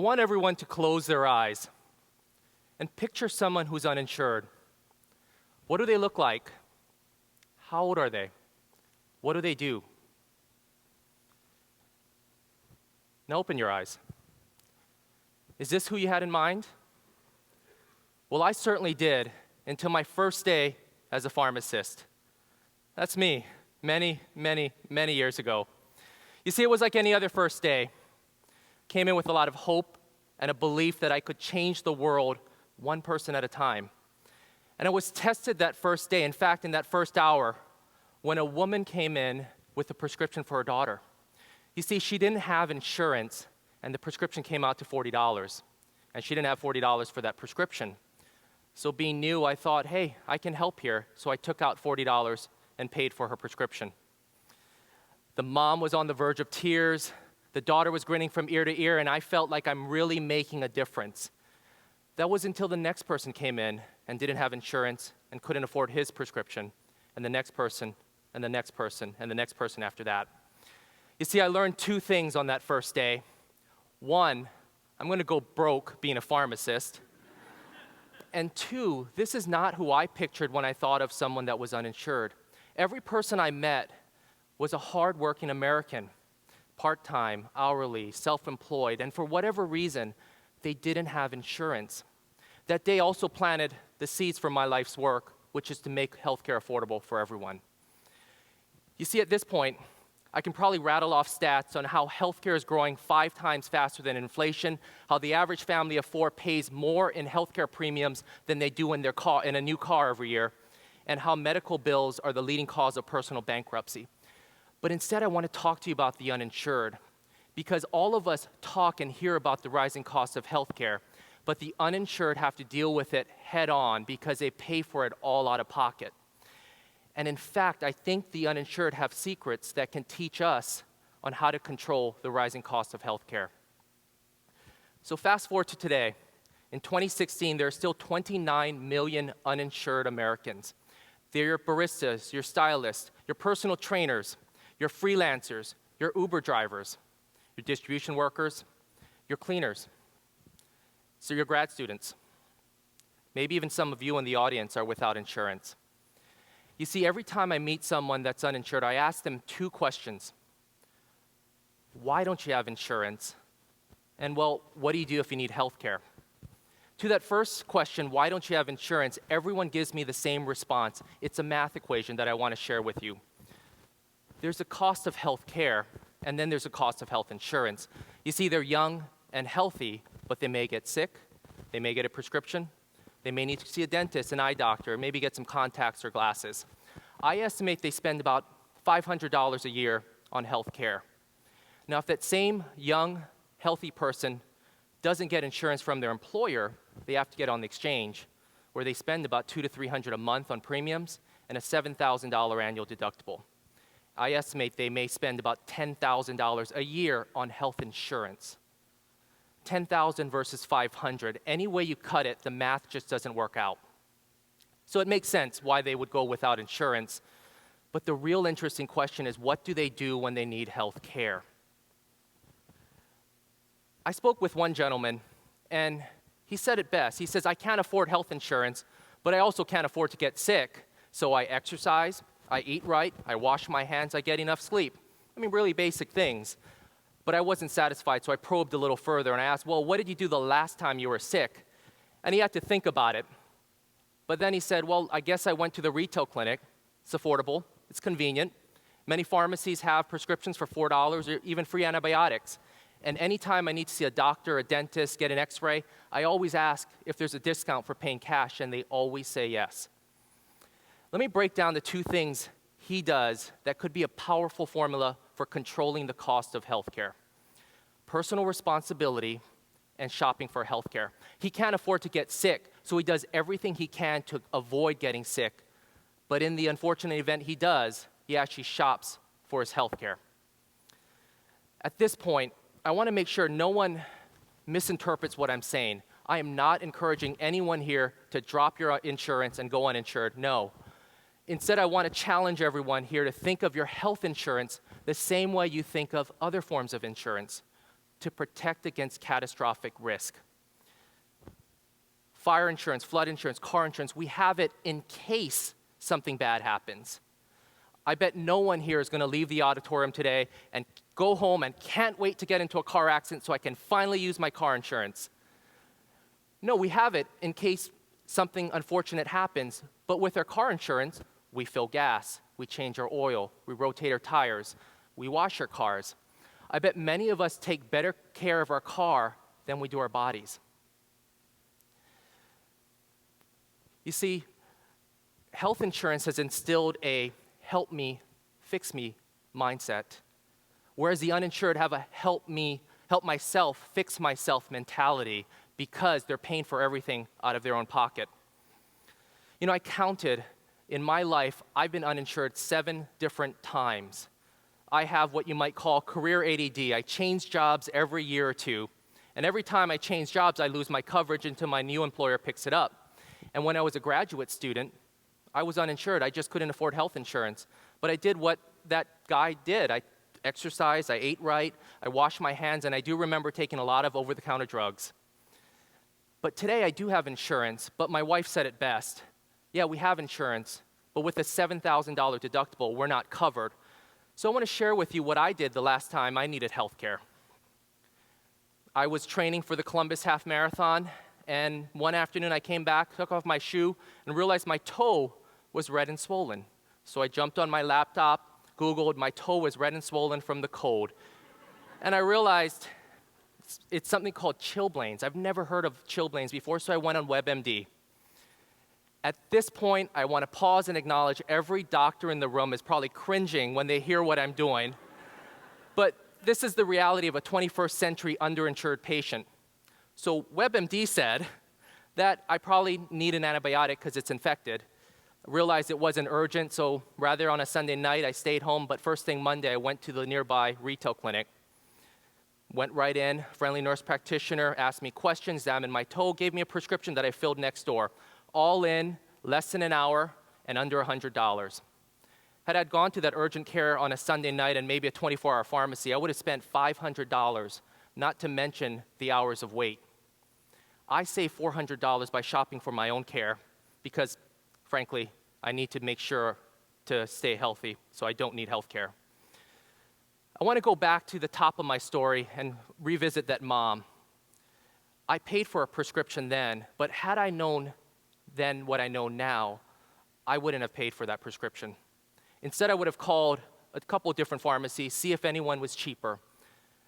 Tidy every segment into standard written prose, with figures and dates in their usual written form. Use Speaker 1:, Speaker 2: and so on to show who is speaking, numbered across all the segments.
Speaker 1: want everyone to close their eyes and picture someone who's uninsured. What do they look like? How old are they? What do they do? Now open your eyes. Is this who you had in mind? Well, I certainly did until my first day as a pharmacist. That's me, many, many, many years ago. You see, it was like any other first day. Came in with a lot of hope and a belief that I could change the world one person at a time. And I was tested that first day, in fact, in that first hour, when a woman came in with a prescription for her daughter. You see, she didn't have insurance, and the prescription came out to $40. And she didn't have $40 for that prescription. So being new, I thought, hey, I can help here. So I took out $40 and paid for her prescription. The mom was on the verge of tears. The daughter was grinning from ear to ear, and I felt like I'm really making a difference. That was until the next person came in and didn't have insurance and couldn't afford his prescription, and the next person, and the next person, and the next person after that. You see, I learned two things on that first day. One, I'm going to go broke being a pharmacist. And two, this is not who I pictured when I thought of someone that was uninsured. Every person I met was a hardworking American, part-time, hourly, self-employed, and for whatever reason, they didn't have insurance. That day also planted the seeds for my life's work, which is to make healthcare affordable for everyone. You see, at this point, I can probably rattle off stats on how healthcare is growing 5 times faster than inflation, how the average family of 4 pays more in healthcare premiums than they do in a new car every year, and how medical bills are the leading cause of personal bankruptcy. But instead, I want to talk to you about the uninsured, because all of us talk and hear about the rising cost of healthcare, but the uninsured have to deal with it head on because they pay for it all out of pocket. And in fact, I think the uninsured have secrets that can teach us on how to control the rising cost of healthcare. So fast forward to today. In 2016, there are still 29 million uninsured Americans. They're your baristas, your stylists, your personal trainers, your freelancers, your Uber drivers, your distribution workers, your cleaners, so your grad students. Maybe even some of you in the audience are without insurance. You see, every time I meet someone that's uninsured, I ask them 2 questions. Why don't you have insurance? And well, what do you do if you need health care? To that first question, why don't you have insurance, everyone gives me the same response. It's a math equation that I want to share with you. There's a cost of health care, and then there's a cost of health insurance. You see, they're young and healthy, but they may get sick, they may get a prescription, they may need to see a dentist, an eye doctor, maybe get some contacts or glasses. I estimate they spend about $500 a year on health care. Now, if that same young, healthy person doesn't get insurance from their employer, they have to get on the exchange, where they spend about $200 to $300 a month on premiums and a $7,000 annual deductible. I estimate they may spend about $10,000 a year on health insurance. 10,000 versus 500. Any way you cut it, the math just doesn't work out. So it makes sense why they would go without insurance. But the real interesting question is, what do they do when they need health care? I spoke with one gentleman, and he said it best. He says, I can't afford health insurance, but I also can't afford to get sick. So I exercise, I eat right, I wash my hands, I get enough sleep. I mean, really basic things. But I wasn't satisfied, so I probed a little further, and I asked, well, what did you do the last time you were sick? And he had to think about it. But then he said, well, I guess I went to the retail clinic. It's affordable. It's convenient. Many pharmacies have prescriptions for $4 or even free antibiotics. And anytime I need to see a doctor, a dentist, get an x-ray, I always ask if there's a discount for paying cash, and they always say yes. Let me break down the 2 things he does that could be a powerful formula for controlling the cost of healthcare. Personal responsibility and shopping for healthcare. He can't afford to get sick, so he does everything he can to avoid getting sick. But in the unfortunate event he does, he actually shops for his healthcare. At this point, I want to make sure no one misinterprets what I'm saying. I am not encouraging anyone here to drop your insurance and go uninsured. No. Instead, I want to challenge everyone here to think of your health insurance the same way you think of other forms of insurance. to protect against catastrophic risk. Fire insurance, flood insurance, car insurance, we have it in case something bad happens. I bet no one here is going to leave the auditorium today and go home and can't wait to get into a car accident so I can finally use my car insurance. No, we have it in case something unfortunate happens, but with our car insurance, we fill gas, we change our oil, we rotate our tires, we wash our cars. I bet many of us take better care of our car than we do our bodies. You see, health insurance has instilled a help me, fix me mindset, whereas the uninsured have a help myself, fix myself mentality because they're paying for everything out of their own pocket. You know, I counted in my life, I've been uninsured 7 different times. I have what you might call career ADD. I change jobs every year or two, and every time I change jobs, I lose my coverage until my new employer picks it up. And when I was a graduate student, I was uninsured. I just couldn't afford health insurance. But I did what that guy did. I exercised, I ate right, I washed my hands, and I do remember taking a lot of over-the-counter drugs. But today I do have insurance, but my wife said it best. Yeah, we have insurance, but with a $7,000 deductible, we're not covered. So I want to share with you what I did the last time I needed health care. I was training for the Columbus Half Marathon, and one afternoon I came back, took off my shoe, and realized my toe was red and swollen. So I jumped on my laptop, Googled, my toe was red and swollen from the cold. And I realized it's something called chilblains. I've never heard of chilblains before, so I went on WebMD. At this point, I want to pause and acknowledge every doctor in the room is probably cringing when they hear what I'm doing. But this is the reality of a 21st century underinsured patient. So WebMD said that I probably need an antibiotic because it's infected. I realized it wasn't urgent, so rather on a Sunday night, I stayed home, but first thing Monday, I went to the nearby retail clinic. Went right in, friendly nurse practitioner asked me questions, examined my toe, gave me a prescription that I filled next door. All in, less than an hour, and under $100. Had I gone to that urgent care on a Sunday night and maybe a 24-hour pharmacy, I would have spent $500, not to mention the hours of wait. I saved $400 by shopping for my own care because, frankly, I need to make sure to stay healthy, so I don't need health care. I want to go back to the top of my story and revisit that mom. I paid for a prescription then, but had I known then what I know now, I wouldn't have paid for that prescription. Instead, I would have called a couple of different pharmacies, see if anyone was cheaper,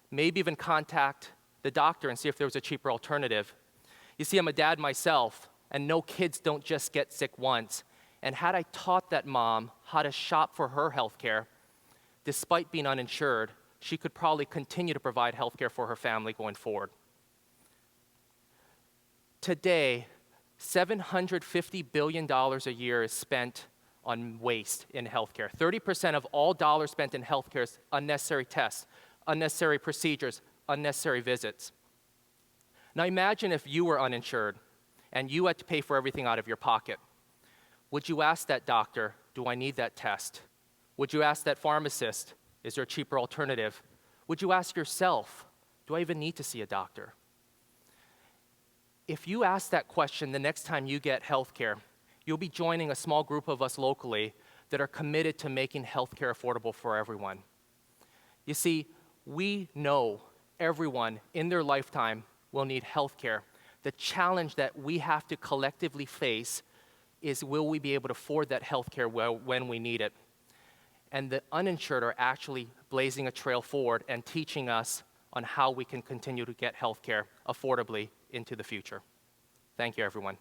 Speaker 1: maybe even contact the doctor and see if there was a cheaper alternative. You see, I'm a dad myself, and no, kids don't just get sick once. And had I taught that mom how to shop for her health care, despite being uninsured, she could probably continue to provide health care for her family going forward. Today, $750 billion a year is spent on waste in healthcare. 30% of all dollars spent in healthcare is unnecessary tests, unnecessary procedures, unnecessary visits. Now imagine if you were uninsured and you had to pay for everything out of your pocket. Would you ask that doctor, do I need that test? Would you ask that pharmacist, is there a cheaper alternative? Would you ask yourself, do I even need to see a doctor? If you ask that question the next time you get health care, you'll be joining a small group of us locally that are committed to making health care affordable for everyone. You see, we know everyone in their lifetime will need health care. The challenge that we have to collectively face is, will we be able to afford that health care when we need it? And the uninsured are actually blazing a trail forward and teaching us on how we can continue to get health care affordably into the future. Thank you, everyone.